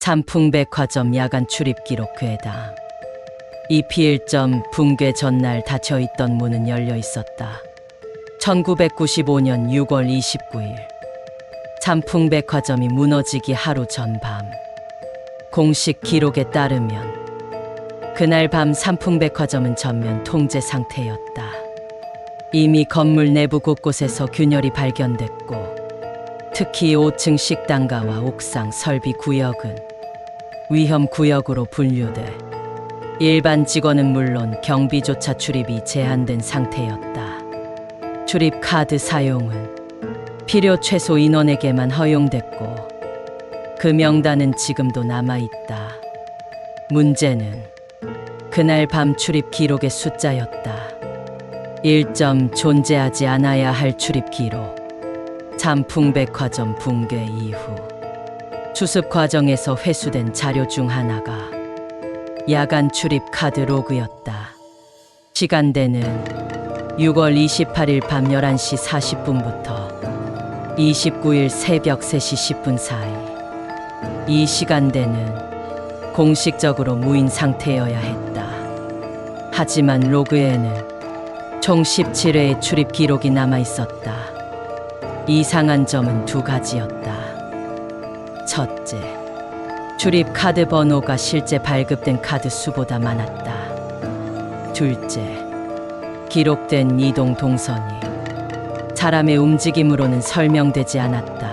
삼풍백화점 야간 출입 기록 괴담. 이피1점 붕괴 전날 닫혀있던 문은 열려 있었다. 1995년 6월 29일 삼풍백화점이 무너지기 하루 전 밤. 공식 기록에 따르면 그날 밤 삼풍백화점은 전면 통제 상태였다. 이미 건물 내부 곳곳에서 균열이 발견됐고, 특히 5층 식당가와 옥상 설비 구역은 위험 구역으로 분류돼 일반 직원은 물론 경비조차 출입이 제한된 상태였다. 출입 카드 사용은 필요 최소 인원에게만 허용됐고, 그 명단은 지금도 남아있다. 문제는 그날 밤 출입 기록의 숫자였다. 1점 존재하지 않아야 할 출입 기록. 삼풍백화점 붕괴 이후 수습 과정에서 회수된 자료 중 하나가 야간 출입 카드 로그였다. 시간대는 6월 28일 밤 11시 40분부터 29일 새벽 3시 10분 사이. 이 시간대는 공식적으로 무인 상태여야 했다. 하지만 로그에는 총 17회의 출입 기록이 남아 있었다. 이상한 점은 두 가지였다. 첫째, 출입 카드 번호가 실제 발급된 카드 수보다 많았다. 둘째, 기록된 이동 동선이 사람의 움직임으로는 설명되지 않았다.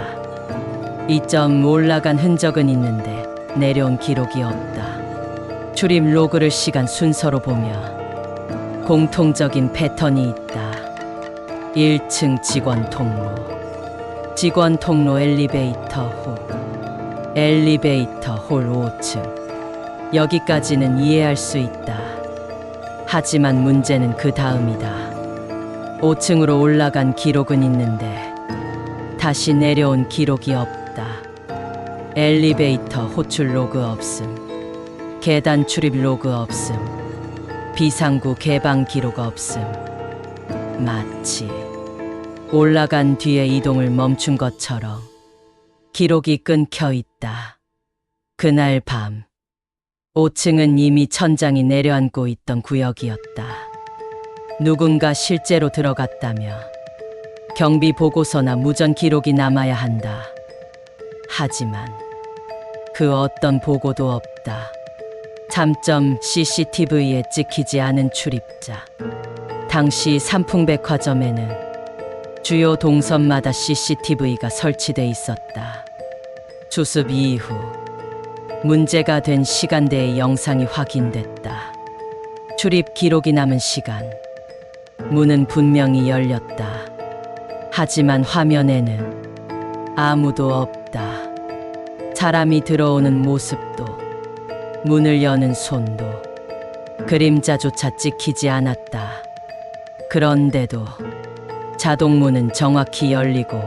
2점 올라간 흔적은 있는데 내려온 기록이 없다. 출입 로그를 시간 순서로 보면 공통적인 패턴이 있다. 1층 직원 통로, 직원 통로 엘리베이터 후, 엘리베이터 홀 5층. 여기까지는 이해할 수 있다. 하지만 문제는 그 다음이다. 5층으로 올라간 기록은 있는데 다시 내려온 기록이 없다. 엘리베이터 호출 로그 없음, 계단 출입 로그 없음, 비상구 개방 기록 없음. 마치 올라간 뒤에 이동을 멈춘 것처럼 기록이 끊겨 있다. 그날 밤 5층은 이미 천장이 내려앉고 있던 구역이었다. 누군가 실제로 들어갔다며 경비 보고서나 무전 기록이 남아야 한다. 하지만 그 어떤 보고도 없다. 3점 CCTV에 찍히지 않은 출입자. 당시 삼풍백화점에는 주요 동선마다 CCTV가 설치돼 있었다. 수습 이후 문제가 된 시간대의 영상이 확인됐다. 출입 기록이 남은 시간. 문은 분명히 열렸다. 하지만 화면에는 아무도 없다. 사람이 들어오는 모습도, 문을 여는 손도, 그림자조차 찍히지 않았다. 그런데도 자동문은 정확히 열리고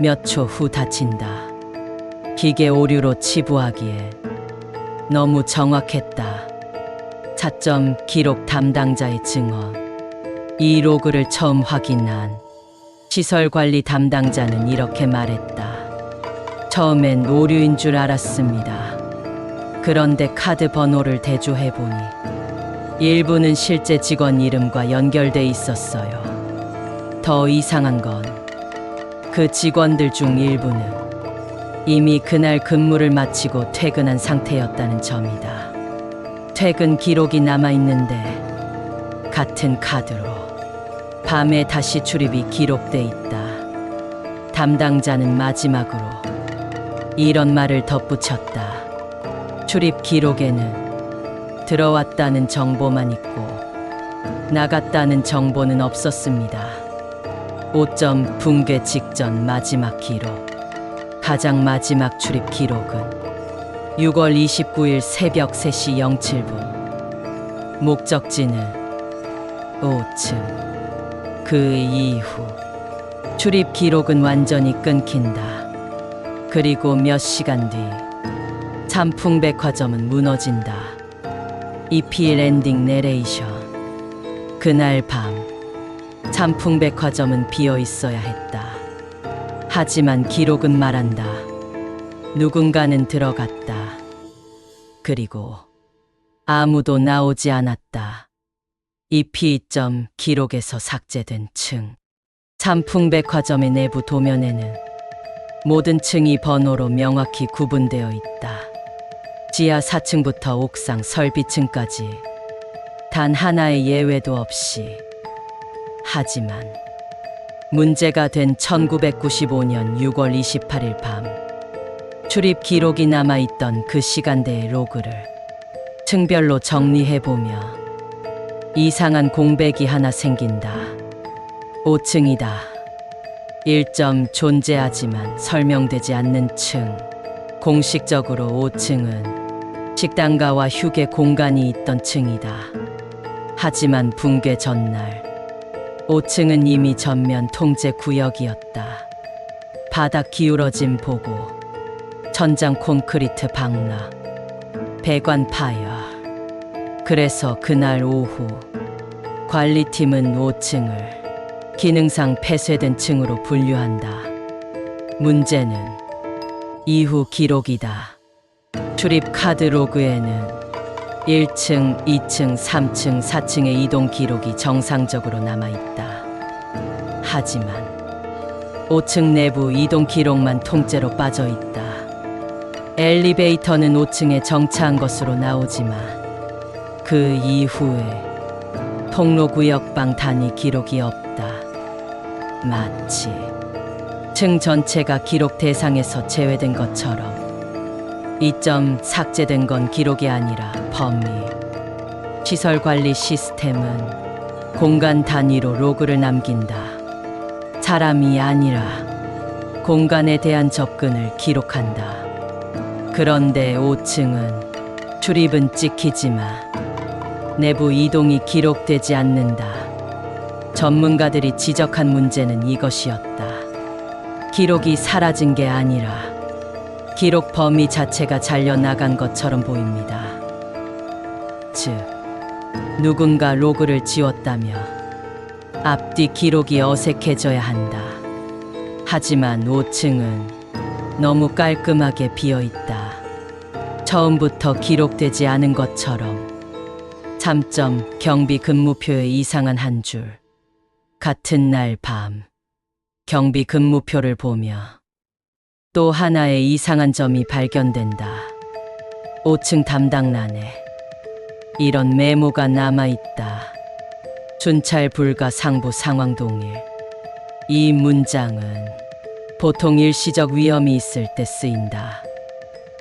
몇 초 후 닫힌다. 기계 오류로 치부하기에 너무 정확했다. 차점 기록 담당자의 증언. 이 로그를 처음 확인한 시설관리 담당자는 이렇게 말했다. 처음엔 오류인 줄 알았습니다. 그런데 카드 번호를 대조해보니 일부는 실제 직원 이름과 연결돼 있었어요. 더 이상한 건 그 직원들 중 일부는 이미 그날 근무를 마치고 퇴근한 상태였다는 점이다. 퇴근 기록이 남아있는데 같은 카드로 밤에 다시 출입이 기록돼 있다. 담당자는 마지막으로 이런 말을 덧붙였다. 출입 기록에는 들어왔다는 정보만 있고 나갔다는 정보는 없었습니다. 5점 붕괴 직전 마지막 기록. 가장 마지막 출입 기록은 6월 29일 새벽 3시 07분. 목적지는 5층. 그 이후 출입 기록은 완전히 끊긴다. 그리고 몇 시간 뒤 삼풍백화점은 무너진다. 이필 엔딩 내레이션. 그날 밤 삼풍백화점은 비어 있어야 했다. 하지만 기록은 말한다. 누군가는 들어갔다. 그리고 아무도 나오지 않았다. 이 피의점 기록에서 삭제된 층. 삼풍백화점의 내부 도면에는 모든 층이 번호로 명확히 구분되어 있다. 지하 4층부터 옥상 설비층까지 단 하나의 예외도 없이. 하지만 문제가 된 1995년 6월 28일 밤, 출입 기록이 남아있던 그 시간대의 로그를 층별로 정리해보며 이상한 공백이 하나 생긴다. 5층이다. 1점 존재하지만 설명되지 않는 층. 공식적으로 5층은 식당가와 휴게 공간이 있던 층이다. 하지만 붕괴 전날 5층은 이미 전면 통제 구역이었다. 바닥 기울어짐 보고, 천장 콘크리트 방락, 배관 파열. 그래서 그날 오후 관리팀은 5층을 기능상 폐쇄된 층으로 분류한다. 문제는 이후 기록이다. 출입 카드 로그에는 1층, 2층, 3층, 4층의 이동 기록이 정상적으로 남아있다. 하지만 5층 내부 이동 기록만 통째로 빠져있다. 엘리베이터는 5층에 정차한 것으로 나오지만 그 이후에 통로구역방 단위 기록이 없다. 마치 층 전체가 기록 대상에서 제외된 것처럼. 이 점 삭제된 건 기록이 아니라 범위. 시설관리 시스템은 공간 단위로 로그를 남긴다. 사람이 아니라 공간에 대한 접근을 기록한다. 그런데 5층은 출입은 찍히지만 내부 이동이 기록되지 않는다. 전문가들이 지적한 문제는 이것이었다. 기록이 사라진 게 아니라 기록 범위 자체가 잘려나간 것처럼 보입니다. 즉, 누군가 로그를 지웠다며 앞뒤 기록이 어색해져야 한다. 하지만 5층은 너무 깔끔하게 비어있다. 처음부터 기록되지 않은 것처럼. 3점 경비 근무표에 이상한 한 줄. 같은 날 밤 경비 근무표를 보며 또 하나의 이상한 점이 발견된다. 5층 담당란에 이런 메모가 남아있다. 순찰 불가 상부 상황 동일. 이 문장은 보통 일시적 위험이 있을 때 쓰인다.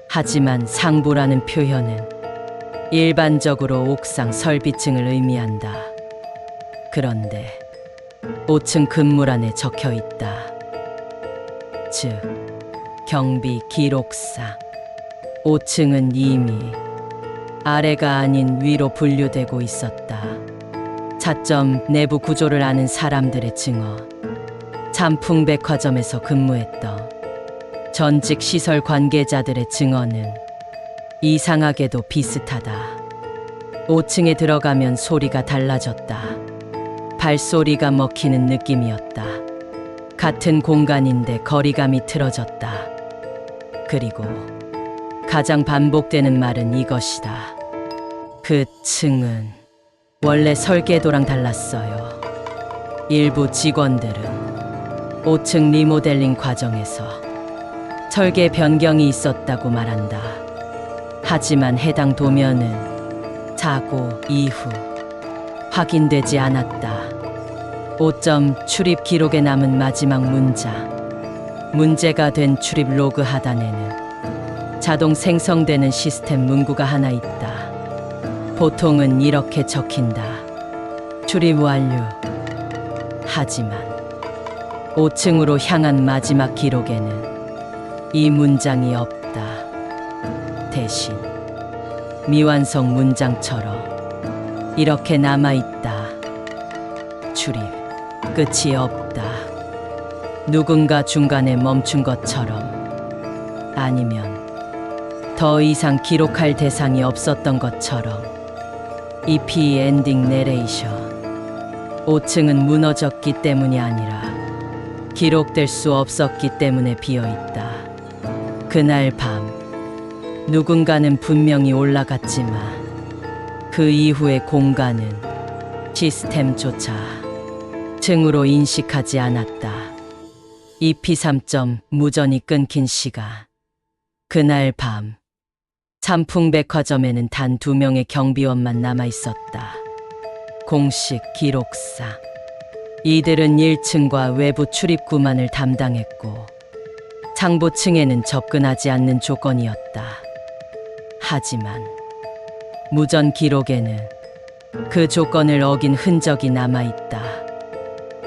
하지만 상부라는 표현은 일반적으로 옥상 설비층을 의미한다. 그런데 5층 근무란에 적혀 있다. 즉, 경비 기록상 5층은 이미 아래가 아닌 위로 분류되고 있었다. 4점 내부 구조를 아는 사람들의 증언. 삼풍백화점에서 근무했던 전직 시설 관계자들의 증언은 이상하게도 비슷하다. 5층에 들어가면 소리가 달라졌다. 발소리가 먹히는 느낌이었다. 같은 공간인데 거리감이 틀어졌다. 그리고 가장 반복되는 말은 이것이다. 그 층은 원래 설계도랑 달랐어요. 일부 직원들은 5층 리모델링 과정에서 설계 변경이 있었다고 말한다. 하지만 해당 도면은 사고 이후 확인되지 않았다. 5점 출입 기록에 남은 마지막 문장. 문제가 된 출입 로그 하단에는 자동 생성되는 시스템 문구가 하나 있다. 보통은 이렇게 적힌다. 출입 완료. 하지만 5층으로 향한 마지막 기록에는 이 문장이 없다. 대신 미완성 문장처럼 이렇게 남아있다. 출입 끝이 없다. 누군가 중간에 멈춘 것처럼, 아니면 더 이상 기록할 대상이 없었던 것처럼. EP 엔딩 내레이션. 5층은 무너졌기 때문이 아니라 기록될 수 없었기 때문에 비어있다. 그날 밤 누군가는 분명히 올라갔지만 그 이후의 공간은 시스템조차 증으로 인식하지 않았다. EP3. 무전이 끊긴 시간. 그날 밤 삼풍백화점에는 단 2명의 경비원만 남아 있었다. 공식 기록상 이들은 1층과 외부 출입구만을 담당했고 상부층에는 접근하지 않는 조건이었다. 하지만 무전 기록에는 그 조건을 어긴 흔적이 남아있다.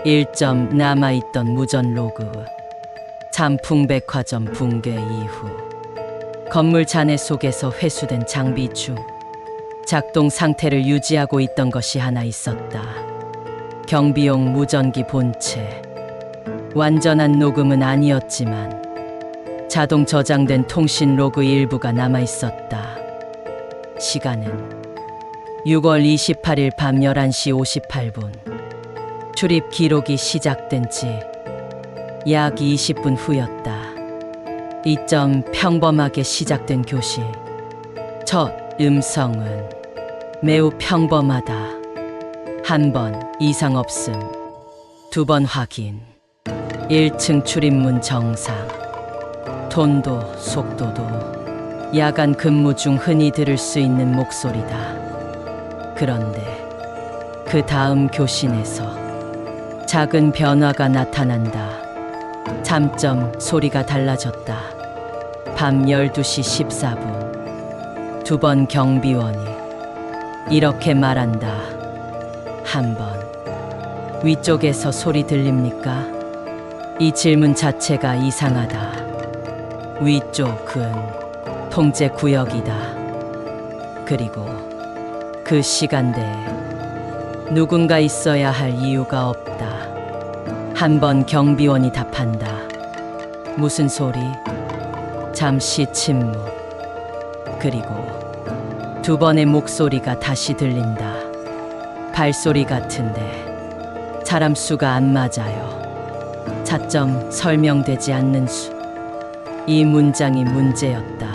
1점 남아있던 무전 로그. 삼풍백화점 붕괴 이후 건물 잔해 속에서 회수된 장비 중 작동 상태를 유지하고 있던 것이 하나 있었다. 경비용 무전기 본체. 완전한 녹음은 아니었지만 자동 저장된 통신 로그 일부가 남아있었다. 시간은 6월 28일 밤 11시 58분. 출입 기록이 시작된 지 약 20분 후였다. 이점 평범하게 시작된 교실. 첫 음성은 매우 평범하다. 한 번 이상 없음. 2번 확인. 1층 출입문 정상. 톤도 속도도 야간 근무 중 흔히 들을 수 있는 목소리다. 그런데 그 다음 교신에서 작은 변화가 나타난다. 잠점 소리가 달라졌다. 밤 12시 14분 2번 경비원이 이렇게 말한다. 한 번 위쪽에서 소리 들립니까? 이 질문 자체가 이상하다. 위쪽은 통제 구역이다. 그리고 그 시간대에 누군가 있어야 할 이유가 없다. 한 번 경비원이 답한다. 무슨 소리? 잠시 침묵. 그리고 2번의 목소리가 다시 들린다. 발소리 같은데 사람 수가 안 맞아요. 차점 설명되지 않는 수. 이 문장이 문제였다.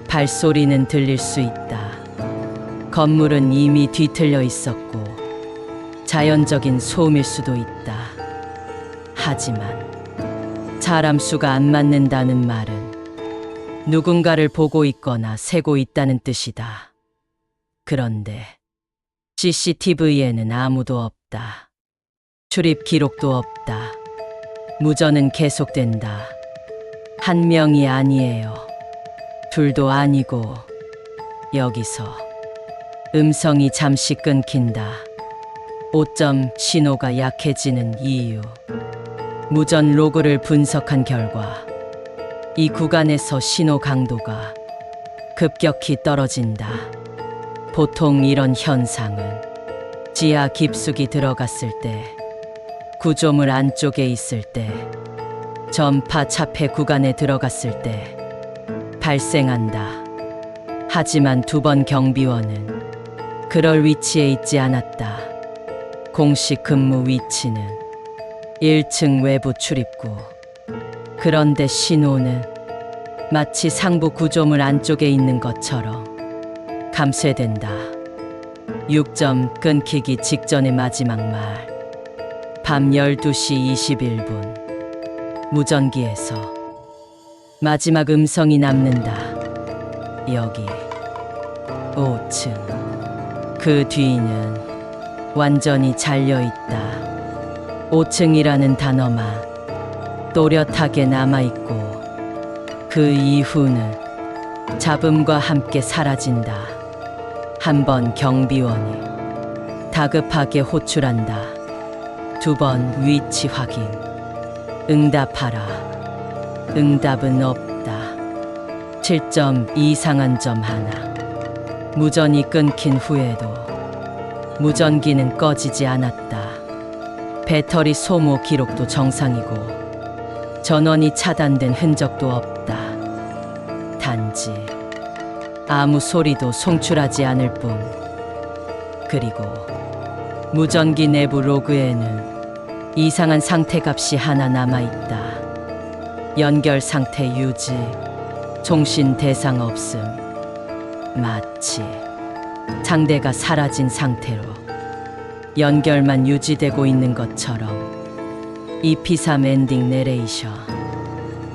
발소리는 들릴 수 있다. 건물은 이미 뒤틀려 있었고 자연적인 소음일 수도 있다. 하지만 사람 수가 안 맞는다는 말은 누군가를 보고 있거나 세고 있다는 뜻이다. 그런데 CCTV에는 아무도 없다. 출입 기록도 없다. 무전은 계속된다. 한 명이 아니에요. 둘도 아니고. 여기서 음성이 잠시 끊긴다. 5점 신호가 약해지는 이유. 무전 로그를 분석한 결과 이 구간에서 신호 강도가 급격히 떨어진다. 보통 이런 현상은 지하 깊숙이 들어갔을 때, 구조물 안쪽에 있을 때, 전파 차폐 구간에 들어갔을 때 발생한다. 하지만 2번 경비원은 그럴 위치에 있지 않았다. 공식 근무 위치는 1층 외부 출입구. 그런데 신호는 마치 상부 구조물 안쪽에 있는 것처럼 감쇄된다. 6점 끊기기 직전의 마지막 말. 밤 12시 21분. 무전기에서 마지막 음성이 남는다. 여기 5층. 그 뒤는 완전히 잘려있다. 5층이라는 단어만 또렷하게 남아있고 그 이후는 잡음과 함께 사라진다. 한 번 경비원이 다급하게 호출한다. 2번 위치 확인. 응답하라. 응답은 없다. 7점 이상한 점 하나. 무전이 끊긴 후에도 무전기는 꺼지지 않았다. 배터리 소모 기록도 정상이고 전원이 차단된 흔적도 없다. 단지 아무 소리도 송출하지 않을 뿐. 그리고 무전기 내부 로그에는 이상한 상태 값이 하나 남아있다. 연결 상태 유지, 종신 대상 없음. 마치 상대가 사라진 상태로 연결만 유지되고 있는 것처럼. EP3 엔딩 내레이션.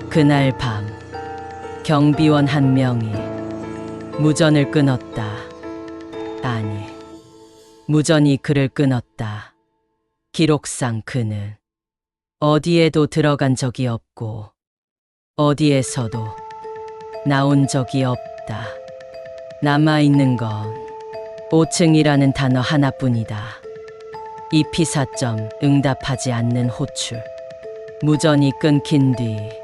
그날 밤 경비원 한 명이 무전을 끊었다. 아니, 무전이 그를 끊었다. 기록상 그는 어디에도 들어간 적이 없고 어디에서도 나온 적이 없다. 남아있는 건 5층이라는 단어 하나뿐이다. EP4점 응답하지 않는 호출. 무전이 끊긴 뒤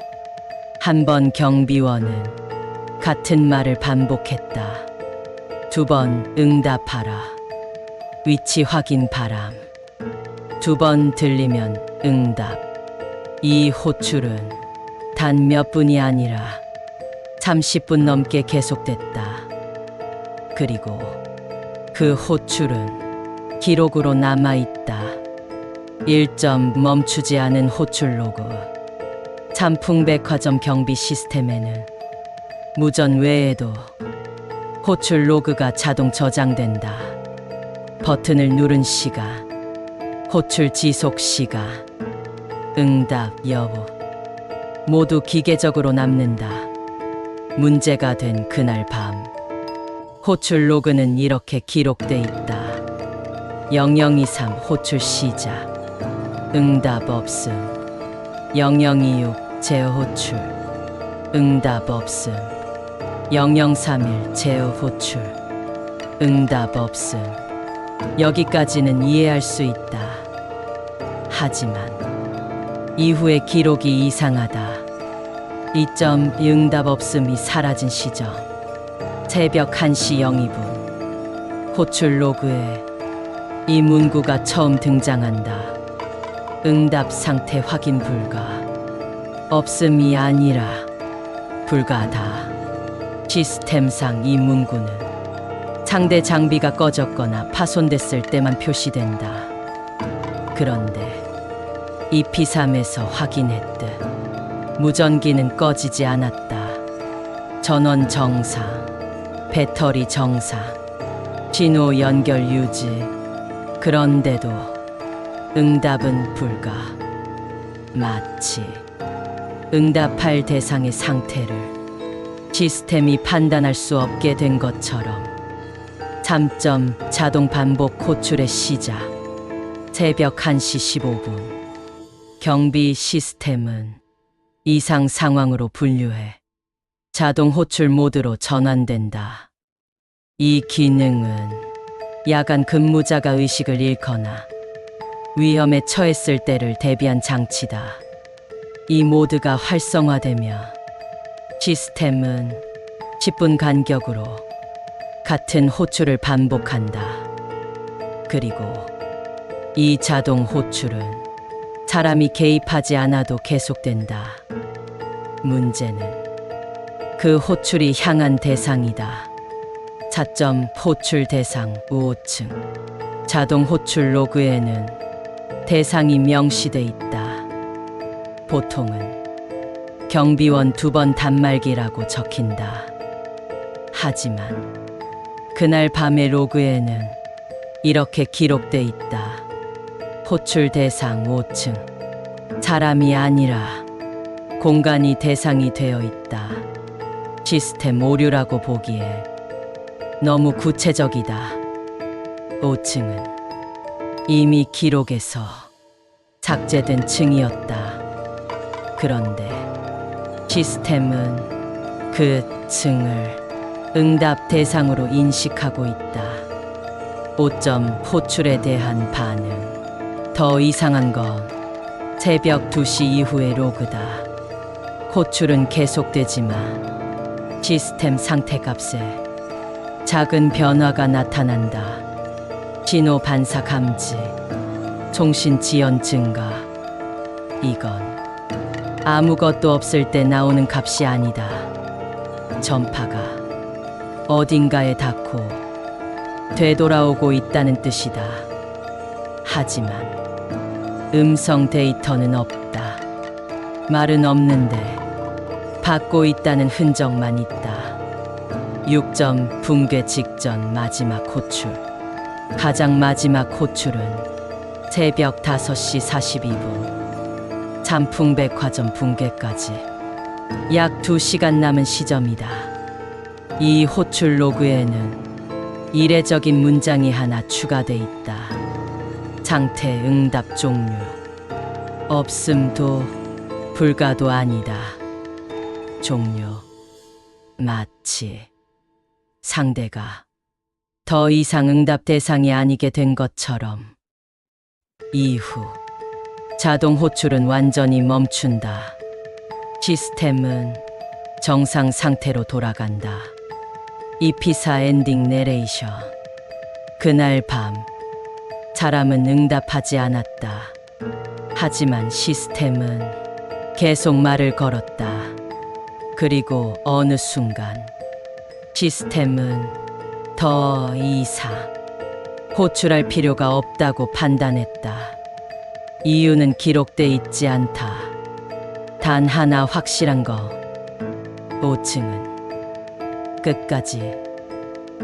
한 번 경비원은 같은 말을 반복했다. 2번 응답하라. 위치 확인 바람. 2번 들리면 응답. 이 호출은 단 몇 분이 아니라 30분 넘게 계속됐다. 그리고 그 호출은 기록으로 남아있다. 1점 멈추지 않은 호출 로그. 삼풍백화점 경비 시스템에는 무전 외에도 호출 로그가 자동 저장된다. 버튼을 누른 시간, 호출 지속 시간, 응답 여부 모두 기계적으로 남는다. 문제가 된 그날 밤 호출 로그는 이렇게 기록돼 있다. 0023 호출 시작. 응답 없음. 0026 재호출. 응답 없음. 0031 재호출. 응답 없음. 여기까지는 이해할 수 있다. 하지만 이후의 기록이 이상하다. 2점 응답 없음이 사라진 시점. 새벽 1시 02분. 호출 로그에 이 문구가 처음 등장한다. 응답 상태 확인 불가. 없음이 아니라 불가하다. 시스템상 이 문구는 상대 장비가 꺼졌거나 파손됐을 때만 표시된다. 그런데 EP3에서 확인했듯 무전기는 꺼지지 않았다. 전원 정상, 배터리 정상, 신호 연결 유지. 그런데도 응답은 불가. 마치 응답할 대상의 상태를 시스템이 판단할 수 없게 된 것처럼. 3점 자동 반복 호출의 시작. 새벽 1시 15분. 경비 시스템은 이상 상황으로 분류해 자동 호출 모드로 전환된다. 이 기능은 야간 근무자가 의식을 잃거나 위험에 처했을 때를 대비한 장치다. 이 모드가 활성화되면 시스템은 10분 간격으로 같은 호출을 반복한다. 그리고 이 자동 호출은 사람이 개입하지 않아도 계속된다. 문제는 그 호출이 향한 대상이다. 4점 호출 대상 5층. 자동 호출 로그에는 대상이 명시돼 있다. 보통은 경비원 2번 단말기라고 적힌다. 하지만 그날 밤의 로그에는 이렇게 기록돼 있다. 호출 대상 5층. 사람이 아니라 공간이 대상이 되어 있다. 시스템 오류라고 보기에 너무 구체적이다. 5층은 이미 기록에서 삭제된 층이었다. 그런데 시스템은 그 층을 응답 대상으로 인식하고 있다. 5점 호출에 대한 반응. 더 이상한 건 새벽 2시 이후의 로그다. 호출은 계속되지만 시스템 상태값에 작은 변화가 나타난다. 신호 반사 감지, 송신 지연 증가. 이건 아무것도 없을 때 나오는 값이 아니다. 전파가 어딘가에 닿고 되돌아오고 있다는 뜻이다. 하지만 음성 데이터는 없다. 말은 없는데 받고 있다는 흔적만 있다. 6점 붕괴 직전 마지막 호출. 가장 마지막 호출은 새벽 5시 42분. 잠풍백화점 붕괴까지 약 2시간 남은 시점이다. 이 호출 로그에는 이례적인 문장이 하나 추가돼 있다. 장태 응답 종료. 없음도 불가도 아니다. 종료. 마치 상대가 더 이상 응답 대상이 아니게 된 것처럼. 이후 자동 호출은 완전히 멈춘다. 시스템은 정상 상태로 돌아간다. 이피사 엔딩 내레이션. 그날 밤 사람은 응답하지 않았다. 하지만 시스템은 계속 말을 걸었다. 그리고 어느 순간 시스템은 더 이상 호출할 필요가 없다고 판단했다. 이유는 기록돼 있지 않다. 단 하나 확실한 거. 5층은 끝까지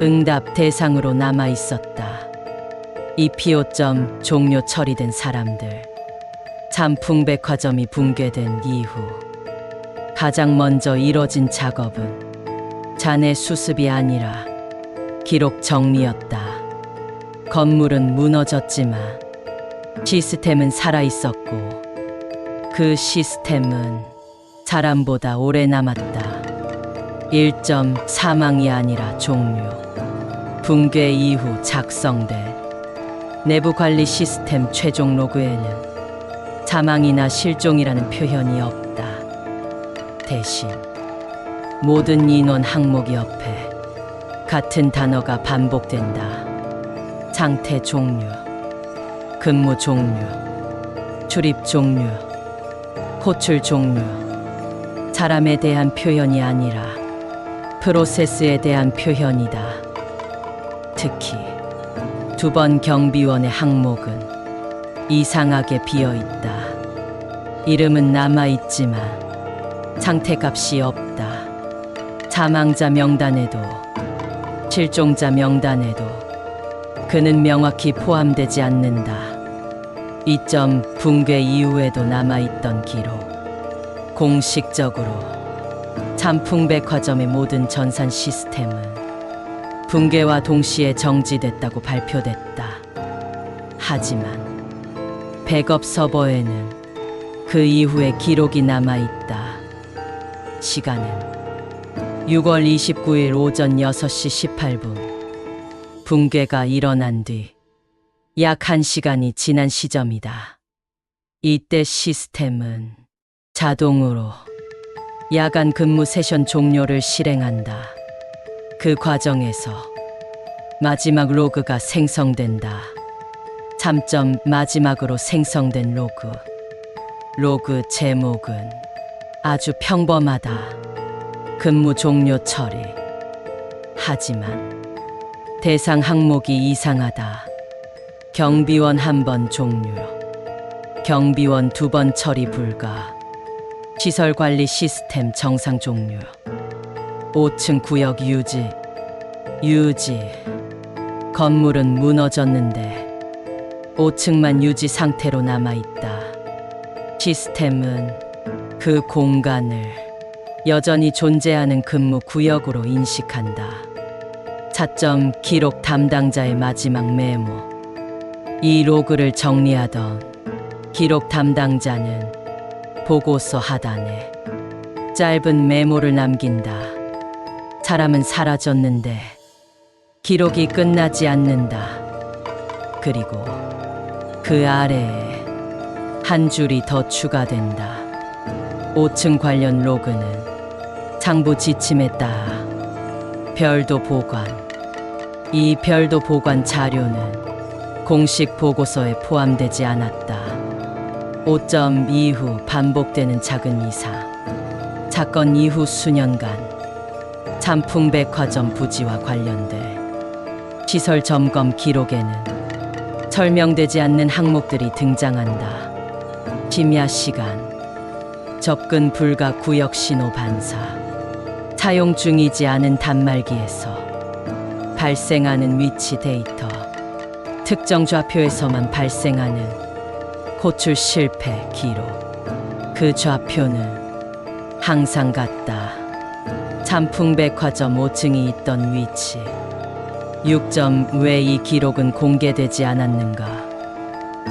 응답 대상으로 남아 있었다. 이 피오점 종료 처리된 사람들. 잠풍백화점이 붕괴된 이후 가장 먼저 이뤄진 작업은 잔해 수습이 아니라 기록 정리였다. 건물은 무너졌지만 시스템은 살아있었고 그 시스템은 사람보다 오래 남았다. 1점 사망이 아니라 종료. 붕괴 이후 작성된 내부 관리 시스템 최종 로그에는 사망이나 실종이라는 표현이 없다. 대신 모든 인원 항목 옆에 같은 단어가 반복된다. 상태 종료, 근무 종료, 출입 종료, 호출 종료. 사람에 대한 표현이 아니라 프로세스에 대한 표현이다. 특히 2번 경비원의 항목은 이상하게 비어있다. 이름은 남아있지만 상태값이 없다. 사망자 명단에도 실종자 명단에도 그는 명확히 포함되지 않는다. 2점 붕괴 이후에도 남아있던 기록. 공식적으로 잠풍백화점의 모든 전산 시스템은 붕괴와 동시에 정지됐다고 발표됐다. 하지만 백업 서버에는 그 이후의 기록이 남아있다. 시간은 6월 29일 오전 6시 18분. 붕괴가 일어난 뒤 약 1시간이 지난 시점이다. 이때 시스템은 자동으로 야간 근무 세션 종료를 실행한다. 그 과정에서 마지막 로그가 생성된다. 3점 마지막으로 생성된 로그. 로그 제목은 아주 평범하다. 근무 종료 처리. 하지만 대상 항목이 이상하다. 경비원 1번 종료. 경비원 2번 처리 불가. 시설관리 시스템 정상 종료. 5층 구역 유지. 건물은 무너졌는데 5층만 유지 상태로 남아있다. 시스템은 그 공간을 여전히 존재하는 근무 구역으로 인식한다. 4점 기록 담당자의 마지막 메모. 이 로그를 정리하던 기록 담당자는 보고서 하단에 짧은 메모를 남긴다. 사람은 사라졌는데 기록이 끝나지 않는다. 그리고 그 아래에 한 줄이 더 추가된다. 5층 관련 로그는 상부 지침에 따라 별도 보관. 이 별도 보관 자료는 공식 보고서에 포함되지 않았다. 5점 이후 반복되는 작은 이상. 사건 이후 수년간 잠풍백화점 부지와 관련된 시설 점검 기록에는 설명되지 않는 항목들이 등장한다. 심야 시간, 접근 불가 구역 신호 반사. 사용 중이지 않은 단말기에서 발생하는 위치 데이터. 특정 좌표에서만 발생하는 호출 실패 기록. 그 좌표는 항상 같다. 삼풍백화점 5층이 있던 위치. 6점 왜 이 기록은 공개되지 않았는가?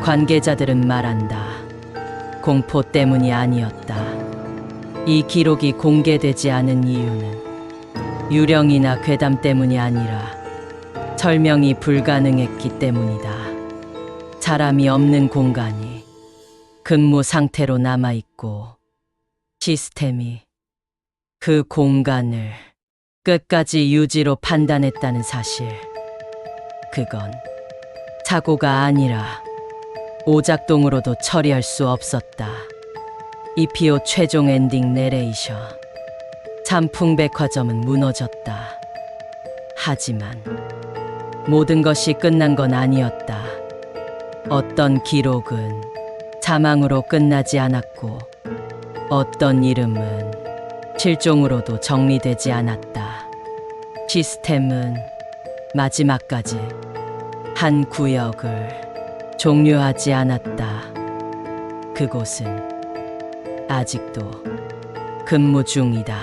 관계자들은 말한다. 공포 때문이 아니었다. 이 기록이 공개되지 않은 이유는 유령이나 괴담 때문이 아니라 설명이 불가능했기 때문이다. 사람이 없는 공간이 근무 상태로 남아있고 시스템이 그 공간을 끝까지 유지로 판단했다는 사실. 그건 사고가 아니라 오작동으로도 처리할 수 없었다. 이피오 최종 엔딩 내레이션. 삼풍백화점은 무너졌다. 하지만 모든 것이 끝난 건 아니었다. 어떤 기록은 사망으로 끝나지 않았고 어떤 이름은 실종으로도 정리되지 않았다. 시스템은 마지막까지 한 구역을 종료하지 않았다. 그곳은 아직도 근무 중이다.